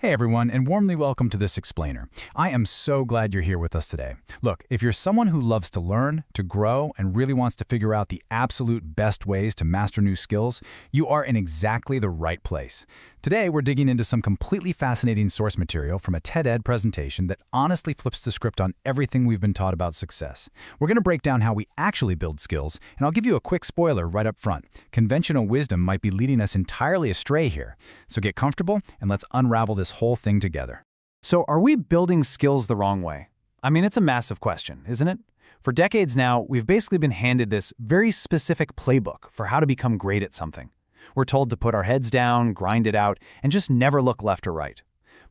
Hey everyone, and warmly welcome to this explainer. I am so glad you're here with us today. Look, if you're someone who loves to learn, to grow, and really wants to figure out the absolute best ways to master new skills, you are in exactly the right place. Today, we're digging into some completely fascinating source material from a TED-Ed presentation that honestly flips the script on everything we've been taught about success. We're going to break down how we actually build skills, and I'll give you a quick spoiler right up front. Conventional wisdom might be leading us entirely astray here. So get comfortable, and let's unravel this whole thing together. So are we building skills the wrong way? I mean, it's a massive question, isn't it? For decades now, we've basically been handed this very specific playbook for how to become great at something. We're told to put our heads down, grind it out, and just never look left or right.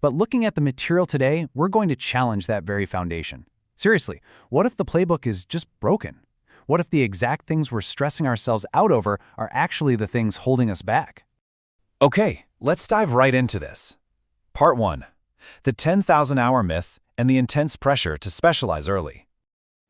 But looking at the material today, we're going to challenge that very foundation. Seriously, what if the playbook is just broken? What if the exact things we're stressing ourselves out over are actually the things holding us back? Okay, let's dive right into this. Part 1. The 10,000-hour myth and the intense pressure to specialize early.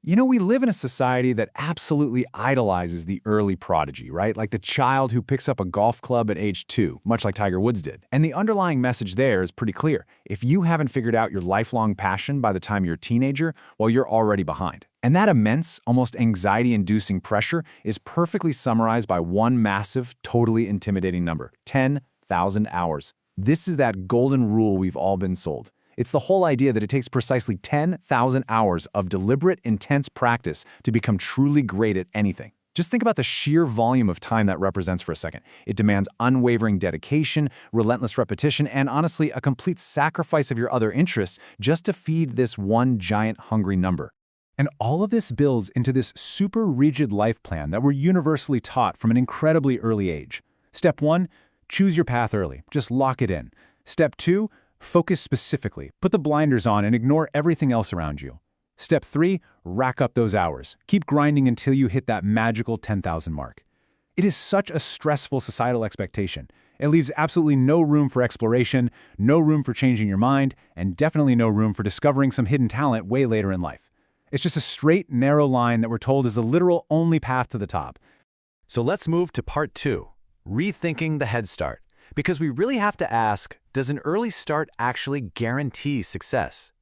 You know, we live in a society that absolutely idolizes the early prodigy, right? Like the child who picks up a golf club at age 2, much like Tiger Woods did. And the underlying message there is pretty clear. If you haven't figured out your lifelong passion by the time you're a teenager, well, you're already behind. And that immense, almost anxiety-inducing pressure is perfectly summarized by one massive, totally intimidating number: 10,000 hours. This is that golden rule we've all been sold. It's the whole idea that it takes precisely 10,000 hours of deliberate, intense practice to become truly great at anything. Just think about the sheer volume of time that represents for a second. It demands unwavering dedication, relentless repetition, and honestly, a complete sacrifice of your other interests just to feed this one giant hungry number. And all of this builds into this super rigid life plan that we're universally taught from an incredibly early age. Step 1, choose your path early. Just lock it in. Step 2, focus specifically. Put the blinders on and ignore everything else around you. Step 3, rack up those hours. Keep grinding until you hit that magical 10,000 mark. It is such a stressful societal expectation. It leaves absolutely no room for exploration, no room for changing your mind, and definitely no room for discovering some hidden talent way later in life. It's just a straight, narrow line that we're told is the literal only path to the top. So let's move to Part 2, rethinking the head start. Because we really have to ask, does an early start actually guarantee success?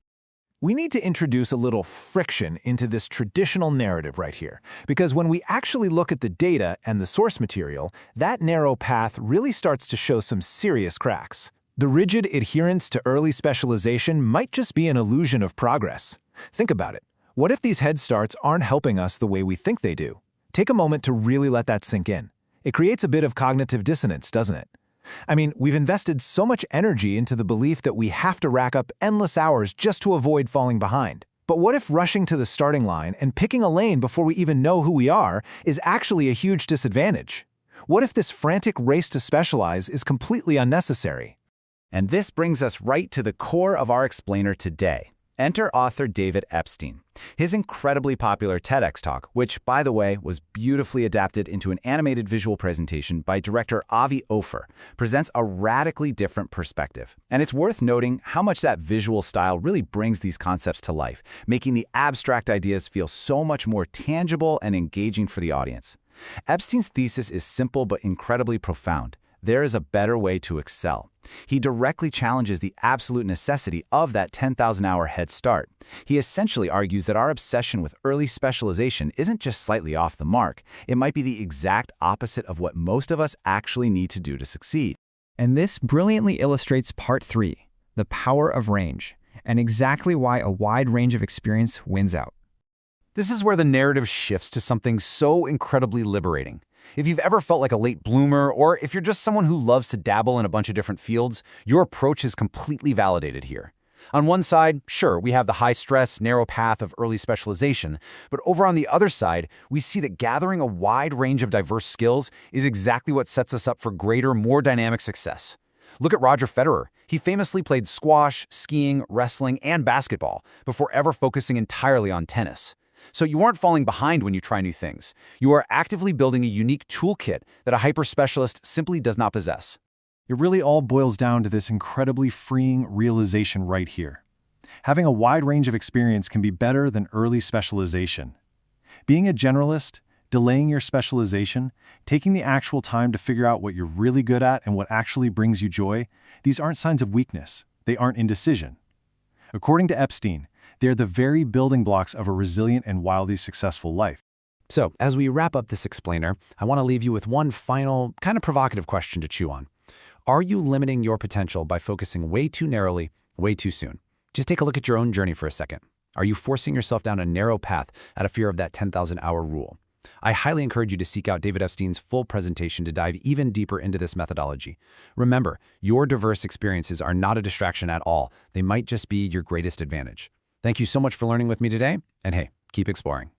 We need to introduce a little friction into this traditional narrative right here, because when we actually look at the data and the source material, that narrow path really starts to show some serious cracks. The rigid adherence to early specialization might just be an illusion of progress. Think about it. What if these head starts aren't helping us the way we think they do? Take a moment to really let that sink in. It creates a bit of cognitive dissonance, doesn't it? I mean, we've invested so much energy into the belief that we have to rack up endless hours just to avoid falling behind. But what if rushing to the starting line and picking a lane before we even know who we are is actually a huge disadvantage? What if this frantic race to specialize is completely unnecessary? And this brings us right to the core of our explainer today. Enter author David Epstein. His incredibly popular TEDx talk, which, by the way, was beautifully adapted into an animated visual presentation by director Avi Ofer, presents a radically different perspective. And it's worth noting how much that visual style really brings these concepts to life, making the abstract ideas feel so much more tangible and engaging for the audience. Epstein's thesis is simple but incredibly profound. There is a better way to excel. He directly challenges the absolute necessity of that 10,000-hour head start. He essentially argues that our obsession with early specialization isn't just slightly off the mark. It might be the exact opposite of what most of us actually need to do to succeed. And this brilliantly illustrates Part 3, the power of range, and exactly why a wide range of experience wins out. This is where the narrative shifts to something so incredibly liberating. If you've ever felt like a late bloomer, or if you're just someone who loves to dabble in a bunch of different fields, your approach is completely validated here. On one side, sure, we have the high-stress, narrow path of early specialization, but over on the other side, we see that gathering a wide range of diverse skills is exactly what sets us up for greater, more dynamic success. Look at Roger Federer. He famously played squash, skiing, wrestling, and basketball before ever focusing entirely on tennis. So you aren't falling behind when you try new things. You are actively building a unique toolkit that a hyper-specialist simply does not possess. It really all boils down to this incredibly freeing realization right here. Having a wide range of experience can be better than early specialization. Being a generalist, delaying your specialization, taking the actual time to figure out what you're really good at and what actually brings you joy, these aren't signs of weakness. They aren't indecision. According to Epstein, they're the very building blocks of a resilient and wildly successful life. So, as we wrap up this explainer, I want to leave you with one final, kind of provocative question to chew on. Are you limiting your potential by focusing way too narrowly, way too soon? Just take a look at your own journey for a second. Are you forcing yourself down a narrow path out of fear of that 10,000-hour rule? I highly encourage you to seek out David Epstein's full presentation to dive even deeper into this methodology. Remember, your diverse experiences are not a distraction at all. They might just be your greatest advantage. Thank you so much for learning with me today, and hey, keep exploring.